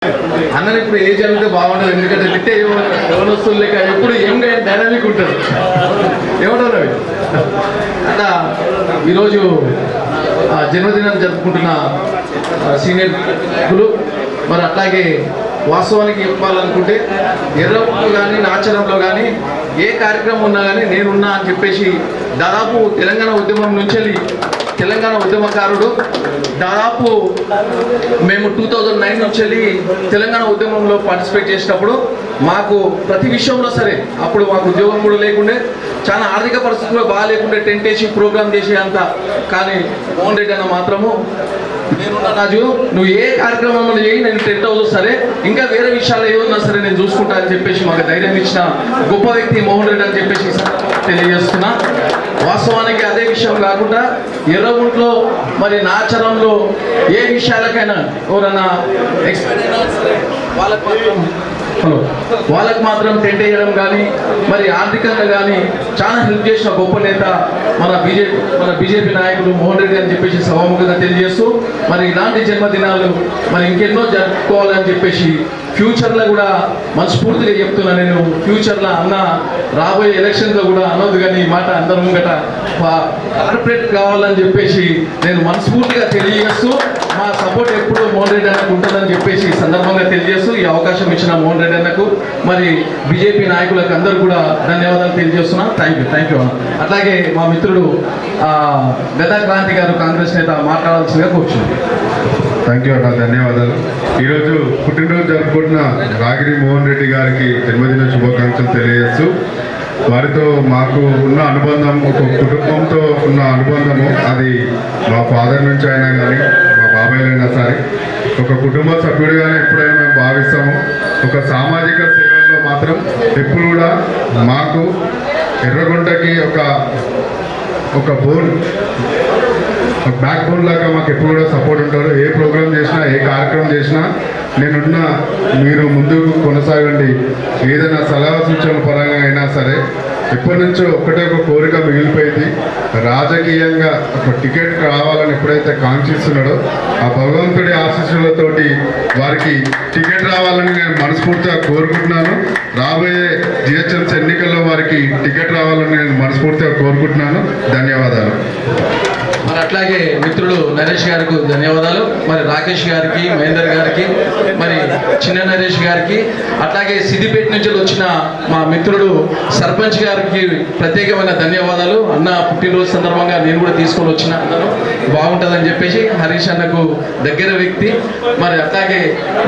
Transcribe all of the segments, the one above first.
అన్నని ఇప్పుడు ఏజ్ అంటే బాగుండదు, ఎందుకంటే తిట్టే యోనస్తులు లేక ఎప్పుడు యంగ్ అండ్ డైనమిక్ ఉంటుంది. ఏమంటారు అవి అట్లా. ఈరోజు జన్మదినాన్ని జరుపుకుంటున్న సీనియర్ గులు మరి అట్లాగే వాస్తవానికి చెప్పాలనుకుంటే ఎర్రపులో కానీ నాచరంలో కానీ ఏ కార్యక్రమం ఉన్నా కానీ నేనున్నా అని చెప్పేసి దాదాపు తెలంగాణ ఉద్యమం నుంచి తెలంగాణ ఉద్యమకారుడు. దాదాపు మేము 2009 నుంచి వెళ్ళి తెలంగాణ ఉద్యమంలో పార్టిసిపేట్ చేసినప్పుడు మాకు ప్రతి విషయంలో సరే, అప్పుడు మాకు ఉద్యోగం కూడా లేకుండే, చాలా ఆర్థిక పరిస్థితుల్లో బాగాలేకుండే, టెంట్ వేసి ప్రోగ్రామ్ చేసే అంత. కానీ మోహన్ రెడ్డి అన్న మాత్రము నేనున్నా రాజు, నువ్వు ఏ కార్యక్రమంలో చేయి, నేను టెంట్ హౌస్ సరే, ఇంకా వేరే విషయాలు ఏమన్నా సరే నేను చూసుకుంటా అని చెప్పేసి మాకు ధైర్యం ఇచ్చిన గొప్ప వ్యక్తి మోహన్ రెడ్డి అని చెప్పేసి తెలియజేస్తున్నా. వాస్తవానికి అదే విషయం కాకుండా ఎర్రగుంట్లో మరి నాచరంలో ఏ విషయాలకైనా ఎవరన్నా ఎక్స్పైర్ అయినా సరే వాళ్ళకు మాత్రం టెంట్ వేయడం కానీ మరి ఆర్థికంగా కానీ చాలా హెల్ప్ చేసిన గొప్ప నేత మన బీజేపీ నాయకుడు మోహన్ రెడ్డి అని చెప్పేసి సభాముఖంగా తెలియజేస్తూ, మరి ఇలాంటి జన్మదినాలు మరి ఇంకెన్నో జరుపుకోవాలని చెప్పేసి ఫ్యూచర్లో కూడా మనస్ఫూర్తిగా చెప్తున్నా. నేను ఫ్యూచర్లో అన్న రాబోయే ఎలక్షన్లో కూడా అనొద్దు కానీ ఈ మాట అందరం ముంగట కార్పొరేట్ కావాలని చెప్పేసి నేను మనస్ఫూర్తిగా తెలియజేస్తూ, మా సపోర్ట్ ఎప్పుడు మోహన్ రెడ్డి అన్నకు ఉంటుందని చెప్పేసి సందర్భంగా తెలియజేస్తూ ఈ అవకాశం ఇచ్చిన మోహన్ రెడ్డి అన్నకు మరి బీజేపీ నాయకులకు అందరూ కూడా ధన్యవాదాలు తెలియజేస్తున్నా. Thank you. అట్లాగే మా మిత్రుడు గదా క్రాంతి గారు కాంగ్రెస్ నేత మాట్లాడాల్సిందిగా కూర్చున్నాను. థ్యాంక్ యూ అన్న, ధన్యవాదాలు. ఈరోజు పుట్టినరోజు జరుపుకుంటున్న రాగిరి మోహన్ రెడ్డి గారికి జన్మదిన శుభాకాంక్షలు తెలియజేస్తూ, వారితో మాకు ఉన్న అనుబంధం, ఒక కుటుంబంతో ఉన్న అనుబంధము, అది మా ఫాదర్ నుంచి అయినా కానీ మా బాబాయ్లైనా సరే ఒక కుటుంబ సభ్యుడిగానే ఎప్పుడైనా మేము భావిస్తాము. ఒక సామాజిక సేవల్లో మాత్రం ఎప్పుడు కూడా మాకు ఎర్రగుంటకి ఒక బ్యాక్ బోన్ లాగా మాకు ఎప్పుడు కూడా సపోర్ట్ ఉంటారు. ఏ ప్రోగ్రామ్ చేసినా, ఏ కార్యక్రమం చేసినా నేనున్నా, మీరు ముందుకు కొనసాగండి, ఏదైనా సలహా సూచనల పరంగా అయినా సరే. ఎప్పటి నుంచో ఒకటే ఒక కోరిక మిగిలిపోయింది, రాజకీయంగా ఒక టికెట్ రావాలని ఎప్పుడైతే కాంక్షిస్తున్నాడో ఆ భగవంతుడి ఆశీస్సులతోటి వారికి టికెట్ రావాలని నేను మనస్ఫూర్తిగా కోరుకుంటున్నాను. రాబోయే జిహెచ్ఎంసీ ఎన్నికల్లో వారికి టికెట్ రావాలని నేను మనస్ఫూర్తిగా కోరుకుంటున్నాను. ధన్యవాదాలు. మరి అట్లాగే మిత్రుడు నరేష్ గారికి ధన్యవాదాలు. మరి రాకేష్ గారికి, మహేందర్ గారికి, మరి చిన్న నరేష్ గారికి, అట్లాగే సిద్దిపేట నుంచి వచ్చిన మా మిత్రుడు సర్పంచ్ గారికి ప్రత్యేకమైన ధన్యవాదాలు. అన్న పుట్టినరోజు సందర్భంగా నేను కూడా తీసుకొని వచ్చిన, అన్నను బాగుంటుందని చెప్పేసి హరీష్ అన్నకు దగ్గర వ్యక్తి. మరి అట్లాగే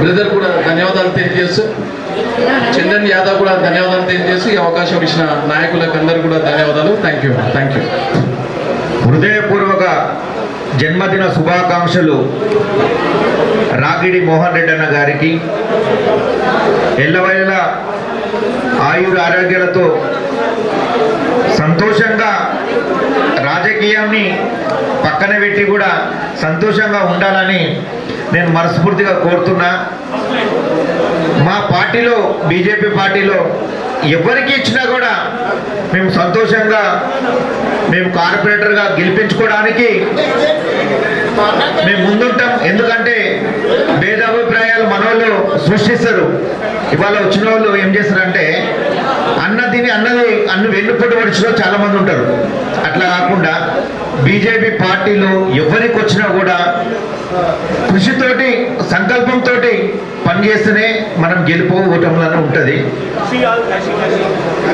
బ్రదర్ కూడా ధన్యవాదాలు తెలియజేస్తూ, చందన్ యాదవ్ కూడా ధన్యవాదాలు తెలియజేస్తూ ఈ అవకాశం ఇచ్చిన నాయకులకు అందరూ కూడా ధన్యవాదాలు. Thank you. హృదయపూర్వక జన్మదిన శుభాకాంక్షలు రాగిడి మోహన్ రెడ్డి అన్న గారికి. ఎల్లవేళ ఆయుర ఆరోగ్యాలతో సంతోషంగా రాజకీయాన్ని పక్కన పెట్టి కూడా సంతోషంగా ఉండాలని నేను మనస్ఫూర్తిగా కోరుతున్నా. మా పార్టీలో, బీజేపీ పార్టీలో ఎవరికి ఇచ్చినా కూడా మేము సంతోషంగా, మేము కార్పొరేటర్గా గెలిపించుకోవడానికి మేము ముందుంటాం. ఎందుకంటే భేదాభిప్రాయాలు మన వాళ్ళు సృష్టిస్తారు. ఇవాళ వచ్చిన వాళ్ళు ఏం చేస్తారంటే అన్ని వెన్నుపోటు పడిచిన చాలా మంది ఉంటారు. అట్లా కాకుండా బీజేపీ పార్టీలో ఎవరికి వచ్చినా కూడా కృషితోటి, సంకల్పంతో పనిచేస్తేనే మనం గెలుపు ఓటములను ఉంటుంది.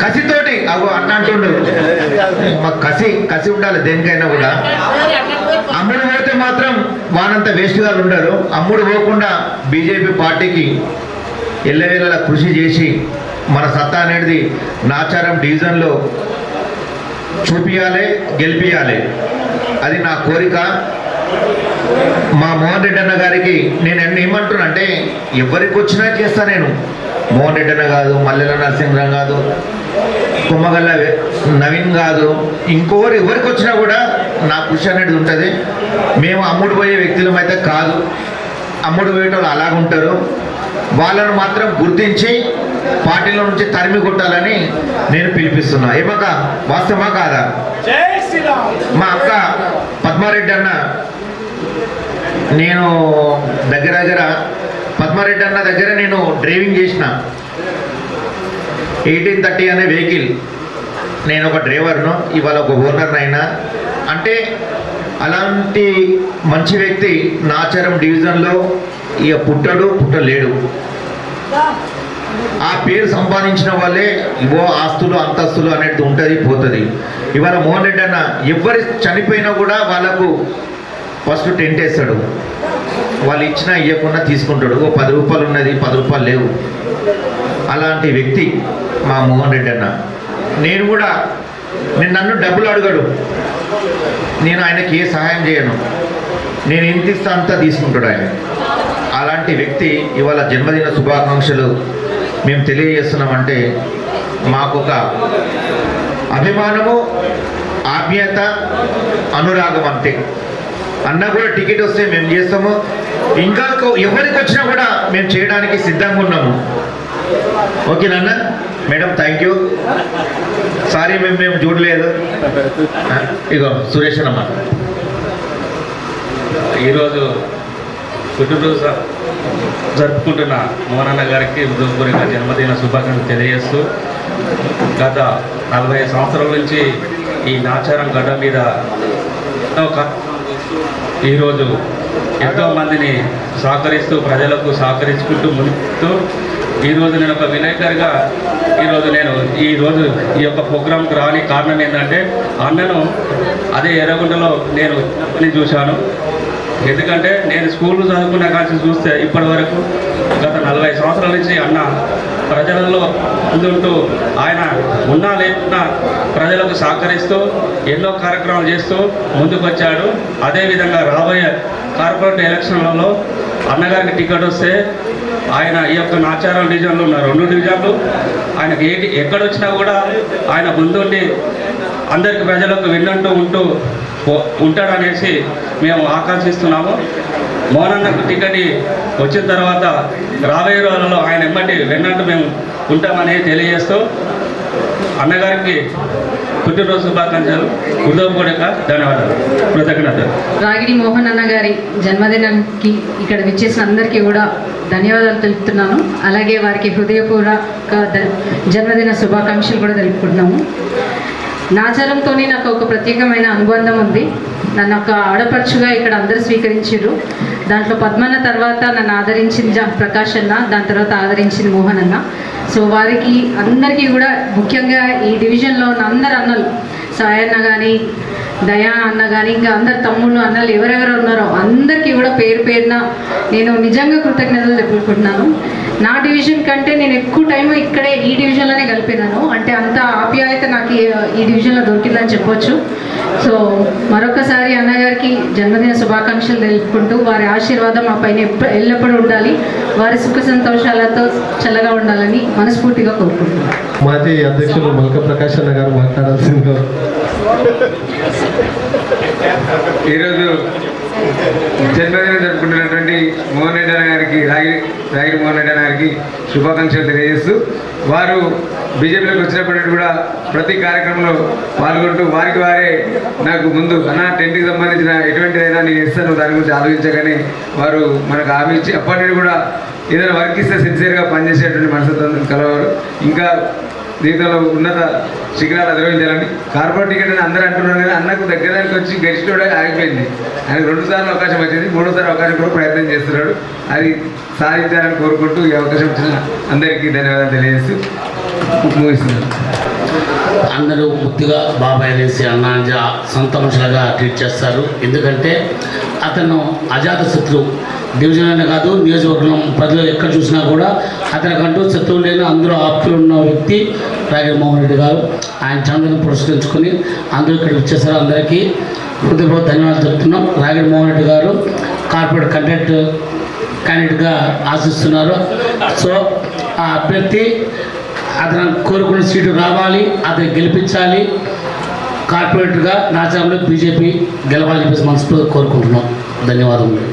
కసితోటి అంటుండు, మాకు కసి ఉండాలి దేనికైనా కూడా. అమ్ముడు పోతే మాత్రం వానంత వేస్ట్గా ఉండరు. అమ్ముడు పోకుండా బీజేపీ పార్టీకి ఎల్లవేళలా కృషి చేసి మన సత్తా అనేది నాచారం డివిజన్లో చూపియాలి, గెలిపియాలి. అది నా కోరిక. మా మోహన్ రెడ్డి అన్న గారికి నేను ఏమంటున్నా అంటే, ఎవరికి వచ్చినా చేస్తా నేను. మోహన్ రెడ్డి అన్న కాదు, మల్లెల నరసింహరావు కాదు, కుమ్మగల్ల నవీన్ కాదు, ఎవరికి వచ్చినా కూడా నా కృషి అనేది ఉంటుంది. మేము అమ్ముడు పోయే వ్యక్తులం అయితే కాదు. అమ్ముడు పోయేటోళ్ళు అలాగుంటారు. వాళ్ళను మాత్రం గుర్తించి పార్టీలో నుంచి తరిమి కొట్టాలని నేను పిలిపిస్తున్నా. ఏమక్క, వాస్తవమా కాదా? మా అక్క పద్మారెడ్డి అన్న, నేను దగ్గర ధర్మారెడ్డి అన్న దగ్గర నేను డ్రైవింగ్ చేసిన 1830 అనే వెహికల్. నేను ఒక డ్రైవర్ను, ఇవాళ ఒక ఓనర్ అయినా. అంటే అలాంటి మంచి వ్యక్తి నాచారం డివిజన్లో ఇక పుట్టలేడు. ఆ పేరు సంపాదించిన వాళ్ళే ఇవో ఆస్తులు అంతస్తులు అనేది ఉంటుంది, పోతుంది. ఇవాళ మోహన్ రెడ్డి అన్న ఎవరు చనిపోయినా కూడా వాళ్ళకు ఫస్ట్ టెంట్ వేస్తాడు. వాళ్ళు ఇచ్చినా ఇవ్వకుండా తీసుకుంటాడు. ఓ 10 రూపాయలు ఉన్నది, 10 రూపాయలు లేవు. అలాంటి వ్యక్తి మా మోహన్ రెడ్డి అన్న. నన్ను డబ్బులు అడగడు, నేను ఆయనకి ఏ సహాయం చేయను. నేను ఎంత ఇస్తా అంతా తీసుకుంటాడు ఆయన. అలాంటి వ్యక్తి ఇవాళ జన్మదిన శుభాకాంక్షలు మేము తెలియజేస్తున్నామంటే మాకొక అభిమానము, ఆత్మీయత, అనురాగం అంతే. అన్న కూడా టికెట్ వస్తే మేము చేస్తాము. ఇంకా ఎవరికి వచ్చినా కూడా మేము చేయడానికి సిద్ధంగా ఉన్నాము. ఓకేనన్నా మేడం, థ్యాంక్ యూ. సారీ మేము చూడలేదు. ఇగో సురేష్ అమ్మ ఈరోజు పుట్టినరోజు జరుపుకుంటున్న మోహన్ అన్న గారికి హృదయపూర్వక జన్మదిన శుభాకాంక్షలు తెలియజేస్తూ, గత 40 సంవత్సరాల నుంచి ఈ నాచారం గడ్డ మీద ఈరోజు ఎంతోమందిని సహకరిస్తూ, ప్రజలకు సహకరించుకుంటూ ముందుతూ, ఈరోజు నేను ఒక విలేకరిగా ఈరోజు ఈ యొక్క ప్రోగ్రాంకి రాని కారణం ఏంటంటే, అన్నను అదే ఎర్రగుంటలో నేను చూశాను. ఎందుకంటే నేను స్కూల్లో చదువుకున్న కాంచి చూస్తే ఇప్పటి వరకు గత 40 సంవత్సరాల నుంచి అన్న ప్రజలలో ముందుంటూ ఆయన ఉన్నా లేకున్నా ప్రజలకు సహకరిస్తూ ఎన్నో కార్యక్రమాలు చేస్తూ ముందుకు వచ్చాడు. అదేవిధంగా రాబోయే కార్పొరేట్ ఎలక్షన్లలో అన్నగారికి టికెట్ వస్తే ఆయన ఈ యొక్క నాచారం డివిజన్లో ఉన్న 2 డివిజన్లు ఆయనకి ఎక్కడొచ్చినా కూడా ఆయన ముందుండి అందరికి ప్రజలకు విన్నట్టు ఉంటాడనేసి మేము ఆకాంక్షిస్తున్నాము. మోహన్ అన్నకు టికెట్ వచ్చిన తర్వాత రాబోయే రోజులలో ఆయన ఎమ్మటి విన్నట్టు మేము ఉంటామని తెలియజేస్తూ, అన్నగారికి పుట్టినరోజు శుభాకాంక్షలు, హృదయపూర్వక ధన్యవాదాలు, కృతజ్ఞతలు. రాగిడి మోహన్ అన్న గారి జన్మదినానికి ఇక్కడ విచ్చేసిన అందరికీ కూడా ధన్యవాదాలు తెలుపుతున్నాను. అలాగే వారికి హృదయపూర్వక జన్మదిన శుభాకాంక్షలు కూడా తెలుపుకుంటున్నాము. నాచారంతో నాకు ఒక ప్రత్యేకమైన అనుబంధం ఉంది. నన్ను ఒక ఆడపడుచుగా ఇక్కడ అందరూ స్వీకరించారు. దాంట్లో పద్మన్న తర్వాత నన్ను ఆదరించింది ప్రకాష్ అన్న, దాని తర్వాత ఆదరించింది మోహన్ అన్న. సో వారికి అందరికీ కూడా, ముఖ్యంగా ఈ డివిజన్లో ఉన్న అందరు అన్నలు, సాయన్న కానీ, దయా అన్న కానీ, ఇంకా అందరు తమ్ముళ్ళు అన్నలు ఎవరెవరు ఉన్నారో అందరికీ కూడా పేరు పేరున నేను నిజంగా కృతజ్ఞతలు తెలుపుకుంటున్నాను. నా డివిజన్ కంటే నేను ఎక్కువ టైం ఇక్కడే ఈ డివిజన్లోనే గడిపినాను. అంటే అంత ఆప్యాయత నాకు ఈ డివిజన్లో దొరికిందని చెప్పొచ్చు. సో మరొకసారి అన్నగారికి జన్మదిన శుభాకాంక్షలు తెలుపుకుంటూ, వారి ఆశీర్వాదం మా పైన ఎల్లప్పుడూ ఉండాలి, వారి సుఖ సంతోషాలతో చల్లగా ఉండాలని మనస్ఫూర్తిగా కోరుకుంటున్నాను. మాజీ అధ్యక్షులు మల్క ప్రకాష్ అన్న గారు మాట్లాడాల్సిందిగా. ఈరోజు జన్మదినం జరుపుకుంటున్నటువంటి మోహన్ రెడ్డి అన్న గారికి, రాగిడి మోహన్ రెడ్డి అన్న గారికి శుభాకాంక్షలు తెలియజేస్తూ, వారు బీజేపీలోకి వచ్చినప్పటికీ కూడా ప్రతి కార్యక్రమంలో పాల్గొంటూ వారే నాకు ముందు అన్న టెంట్కి సంబంధించిన ఎటువంటిదైనా నేను ఇస్తాను, దాని గురించి ఆలోచించగానే వారు మనకు హామీ ఇచ్చి అప్పటి నుండి కూడా ఏదైనా వర్క్ ఇస్తే సిన్సియర్గా పనిచేసేటువంటి మనస్తత్వం కలవారు. ఇంకా జీవితంలో ఉన్నత శిఖరాలు అధిరోహించాలని. కార్పొరేట్ టికెట్ అని అందరూ అంటున్నారు కానీ అన్నకు దగ్గరికి వచ్చి గెలిచినోడే ఆగిపోయింది. ఆయనకు 2 సార్లు అవకాశం వచ్చింది, 3వ అవకాశం కూడా ప్రయత్నం చేస్తున్నాడు. అది సాధించాలని కోరుకుంటూ ఈ అవకాశం ఇచ్చిన అందరికీ ధన్యవాదాలు తెలియజేస్తూ ముగిస్తున్నాను. అందరూ ముద్దుగా బాబాయ్ అనేసి అన్న సొంత మనుషులుగా ట్రీట్ చేస్తారు. ఎందుకంటే అతను అజాత శత్రువు, డివిజన్ కాదు నియోజకవర్గం ప్రజలు ఎక్కడ చూసినా కూడా అతనికంటూ శత్రువు లేని అందరూ ఆప్తులు ఉన్న వ్యక్తి రాగిడి మోహన్ రెడ్డి గారు. ఆయన జన్మదినం పురస్కరించుకొని అందరూ ఇక్కడికి వచ్చేసారు. అందరికీ హృదయపూర్వక ధన్యవాదాలు చెప్తున్నాం. రాగిడి మోహన్ రెడ్డి గారు కార్పొరేట్ క్యాండిడేట్గా ఆశిస్తున్నారు. సో ఆ అభ్యర్థి అతను కోరుకున్న సీటు రావాలి, అతను గెలిపించాలి, కార్పొరేటర్గా నాచారంలో బీజేపీ గెలవాలని చెప్పేసి మనస్ఫూర్తిగా కోరుకుంటున్నాం. ధన్యవాదములు.